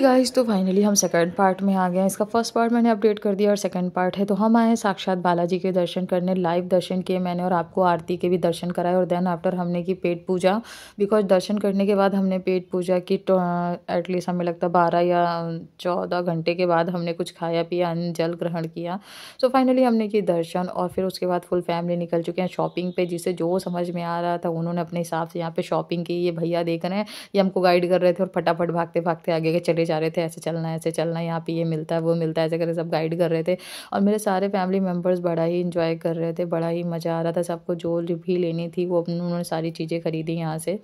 Hey guys, तो finally हम second part में आ गए हैं। इसका फर्स्ट पार्ट मैंने अपडेट कर दिया और सेकंड पार्ट है। तो हम आए हैं साक्षात बालाजी के दर्शन करने। लाइव दर्शन किए मैंने और आपको आरती के भी दर्शन कराए। और देन आफ्टर हमने की पेट पूजा, बिकॉज दर्शन करने के बाद हमने पेट पूजा की। तो एटलीस्ट हमें लगता है 12 या 14 घंटे के बाद हमने कुछ खाया पिया, अन्न जल ग्रहण किया। सो फाइनली हमने की दर्शन और फिर उसके बाद फुल फैमिली निकल चुके हैं शॉपिंग पे। जिसे जो समझ में आ रहा था उन्होंने अपने हिसाब से यहाँ पे शॉपिंग की। ये भैया देख रहे हैं, ये हमको गाइड कर रहे थे और फटाफट भागते भागते आगे के चले जा रहे थे। ऐसे चलना है, ऐसे चलना है, यहाँ पे ये मिलता है, वो मिलता है, ऐसे करके सब गाइड कर रहे थे। और मेरे सारे फैमिली मेम्बर्स बड़ा ही इंजॉय कर रहे थे, बड़ा ही मज़ा आ रहा था। सबको जो भी लेनी थी वो उन्होंने सारी चीज़ें खरीदी यहाँ से।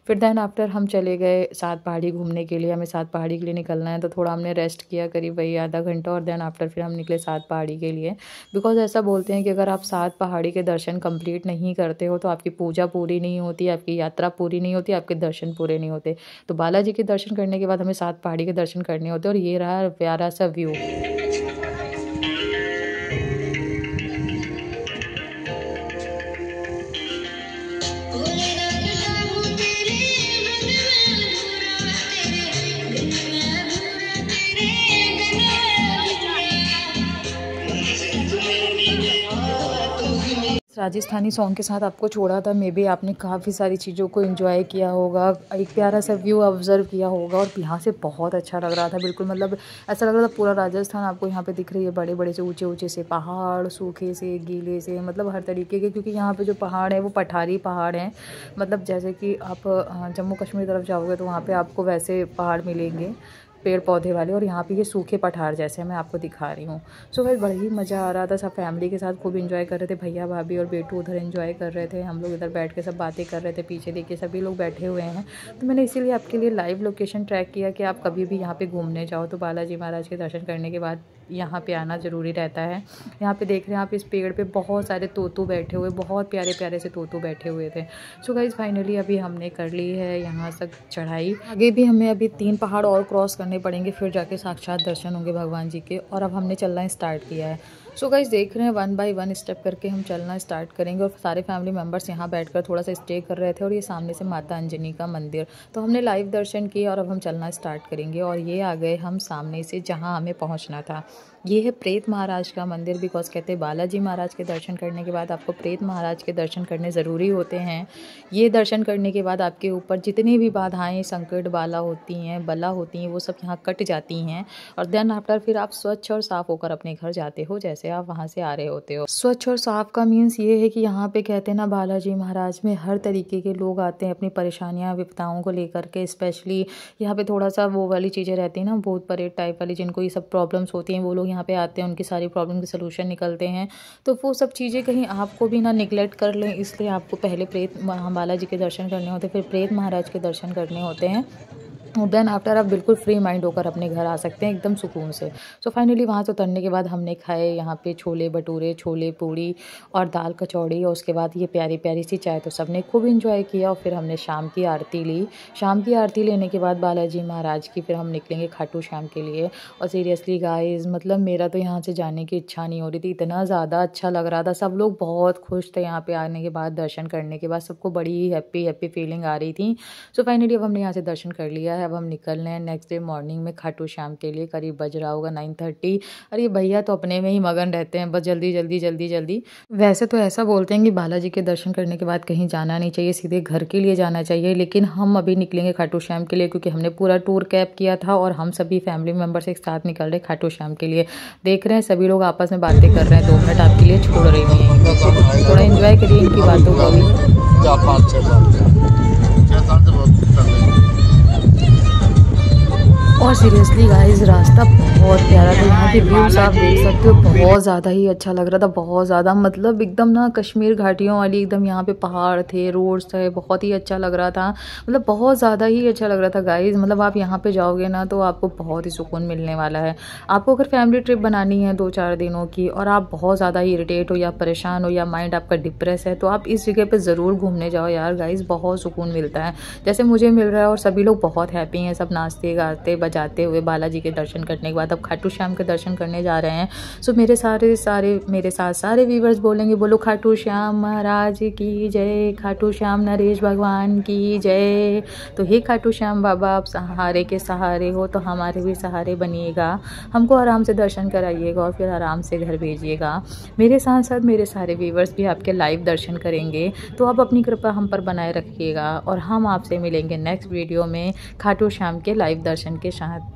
फिर देन आफ्टर हम चले गए सात पहाड़ी घूमने के लिए। हमें सात पहाड़ी के लिए निकलना है, तो थोड़ा हमने रेस्ट किया करीब वही आधा घंटा। और देन आफ्टर फिर हम निकले सात पहाड़ी के लिए। बिकॉज ऐसा बोलते हैं कि अगर आप सात पहाड़ी के दर्शन कंप्लीट नहीं करते हो तो आपकी पूजा पूरी नहीं होती, आपकी यात्रा पूरी नहीं होती, आपके दर्शन पूरे नहीं होते। तो बालाजी के दर्शन करने के बाद हमें सात पहाड़ी के दर्शन करने होते हैं। और ये रहा प्यारा सा व्यू। राजस्थानी सॉन्ग के साथ आपको छोड़ा था। मे बी आपने काफ़ी सारी चीज़ों को एंजॉय किया होगा, एक प्यारा सा व्यू ऑब्जर्व किया होगा। और यहाँ से बहुत अच्छा लग रहा था, बिल्कुल मतलब ऐसा लग रहा था पूरा राजस्थान आपको यहाँ पे दिख रही है। बड़े बड़े से ऊंचे ऊंचे से पहाड़, सूखे से, गीले से, मतलब हर तरीके के। क्योंकि यहाँ पे जो पहाड़ है वो पठारी पहाड़ हैं। मतलब जैसे कि आप जम्मू कश्मीर तरफ जाओगे तो वहाँ पर आपको वैसे पहाड़ मिलेंगे, पेड़ पौधे वाले। और यहाँ पे ये सूखे पठार जैसे मैं आपको दिखा रही हूँ। सो भाई बड़ा ही मज़ा आ रहा था। सब फैमिली के साथ खूब एंजॉय कर रहे थे। भैया भाभी और बेटू उधर एंजॉय कर रहे थे, हम लोग इधर बैठ के सब बातें कर रहे थे। पीछे देखिए सभी लोग बैठे हुए हैं। तो मैंने इसीलिए आपके लिए लाइव लोकेशन ट्रैक किया कि आप कभी भी यहाँ पर घूमने जाओ तो बालाजी महाराज के दर्शन करने के बाद यहाँ पे आना ज़रूरी रहता है। यहाँ पे देख रहे हैं आप, इस पेड़ पे बहुत सारे तोतू बैठे हुए, बहुत प्यारे प्यारे से तोतू बैठे हुए थे। सो गाइस फाइनली अभी हमने कर ली है यहाँ तक चढ़ाई। आगे भी हमें अभी 3 पहाड़ और क्रॉस करने पड़ेंगे, फिर जाके साक्षात दर्शन होंगे भगवान जी के। और अब हमने चलना स्टार्ट किया है। सो गाइस देख रहे हैं 1 बाय 1 स्टेप करके हम चलना स्टार्ट करेंगे। और सारे फैमिली मेम्बर्स यहाँ बैठकर थोड़ा सा स्टे कर रहे थे। और ये सामने से माता अंजनी का मंदिर, तो हमने लाइव दर्शन किए और अब हम चलना स्टार्ट करेंगे। और ये आ गए हम सामने से जहाँ हमें पहुँचना था। ये है प्रेत महाराज का मंदिर। बिकॉज कहते हैं बालाजी महाराज के दर्शन करने के बाद आपको प्रेत महाराज के दर्शन करने ज़रूरी होते हैं। ये दर्शन करने के बाद आपके ऊपर जितनी भी बाधाएं, संकट बाला होती हैं, बला होती हैं, वो सब यहाँ कट जाती हैं। और देन आफ्टर फिर आप स्वच्छ और साफ़ होकर अपने घर जाते हो, जैसे आप वहाँ से आ रहे होते हो। स्वच्छ और साफ़ का मीन्स ये है कि यहाँ पे कहते हैं ना, बालाजी महाराज में हर तरीके के लोग आते हैं अपनी परेशानियाँ विपदाओं को लेकर के। स्पेशली यहाँ पे थोड़ा सा वो वाली चीज़ें रहती हैं ना, भूत प्रेत टाइप वाली, जिनको ये सब प्रॉब्लम्स होती हैं, वो लोग यहाँ पे आते हैं, उनकी सारी प्रॉब्लम के सोल्यूशन निकलते हैं। तो वो सब चीज़ें कहीं आपको भी ना निगलेक्ट कर लें, इसलिए आपको पहले प्रेत बालाजी के दर्शन करने होते हैं, फिर प्रेत महाराज के दर्शन करने होते हैं। देन आफ्टर आप बिल्कुल फ्री माइंड होकर अपने घर आ सकते हैं एकदम सुकून से। सो फाइनली वहाँ से उतरने के बाद हमने खाए यहाँ पे छोले भटूरे, छोले पूड़ी और दाल कचौड़ी। और उसके बाद ये प्यारी प्यारी सी चाय, तो सबने खूब इंजॉय किया। और फिर हमने शाम की आरती ली। शाम की आरती लेने के बाद बालाजी महाराज की फिर हम निकलेंगे खाटू श्याम के लिए। और सीरियसली गाइज, मतलब मेरा तो यहाँ से जाने की इच्छा नहीं हो रही थी, इतना ज़्यादा अच्छा लग रहा था। सब लोग बहुत खुश थे यहाँ पे आने के बाद, दर्शन करने के बाद सबको बड़ी ही हैप्पी फीलिंग आ रही थी। सो फाइनली अब हमने यहाँ से दर्शन कर लिया है। अब हम निकल रहे हैं नेक्स्ट डे मॉर्निंग में खाटू श्याम के लिए। करीब बज रहा होगा 9:30। और ये भैया तो अपने में ही मगन रहते हैं, बस जल्दी जल्दी जल्दी जल्दी। वैसे तो ऐसा बोलते हैं कि बालाजी के दर्शन करने के बाद कहीं जाना नहीं चाहिए, सीधे घर के लिए जाना चाहिए। लेकिन हम अभी निकलेंगे खाटू श्याम के लिए, क्योंकि हमने पूरा टूर कैब किया था और हम सभी फैमिली मेम्बर्स एक साथ निकल रहे खाटू श्याम के लिए। देख रहे हैं सभी लोग आपस में बातें कर रहे हैं। 2 मिनट आपके लिए छोड़ रही हैं, थोड़ा एंजॉय करिए इनकी बातों को भी। और सीरियसली गाइस रास्ता बहुत प्यारा था। यहाँ के व्यूज़ आप देख सकते हो, बहुत ज़्यादा ही अच्छा लग रहा था, बहुत ज़्यादा। मतलब एकदम ना कश्मीर घाटियों वाली एकदम यहाँ पे पहाड़ थे, रोड्स थे, बहुत ही अच्छा लग रहा था। मतलब बहुत ज़्यादा ही अच्छा लग रहा था गाइस। मतलब आप यहाँ पे जाओगे ना तो आपको बहुत ही सुकून मिलने वाला है। आपको अगर फैमिली ट्रिप बनानी है 2-4 दिनों की, और आप बहुत ज़्यादा ही इरिटेट हो या परेशान हो या माइंड आपका डिप्रेस है, तो आप इस जगह पर ज़रूर घूमने जाओ यार गाइस, बहुत सुकून मिलता है जैसे मुझे मिल रहा है। और सभी लोग बहुत हैप्पी हैं, सब नाचते गाते जाते हुए बालाजी के दर्शन करने के बाद अब खाटू श्याम के दर्शन करने जा रहे हैं। सो मेरे साथ सारे व्यूवर्स बोलेंगे बोलो खाटू श्याम महाराज की जय, खाटू श्याम नरेश भगवान की जय। तो हे खाटू श्याम बाबा, आप सहारे के सहारे हो तो हमारे भी सहारे बनिएगा, हमको आराम से दर्शन कराइएगा और फिर आराम से घर भेजिएगा। मेरे साथ साथ मेरे सारे व्यूवर्स भी आपके लाइव दर्शन करेंगे, तो आप अपनी कृपा हम पर बनाए रखिएगा और हम आपसे मिलेंगे नेक्स्ट वीडियो में खाटू श्याम के लाइव दर्शन के साथ।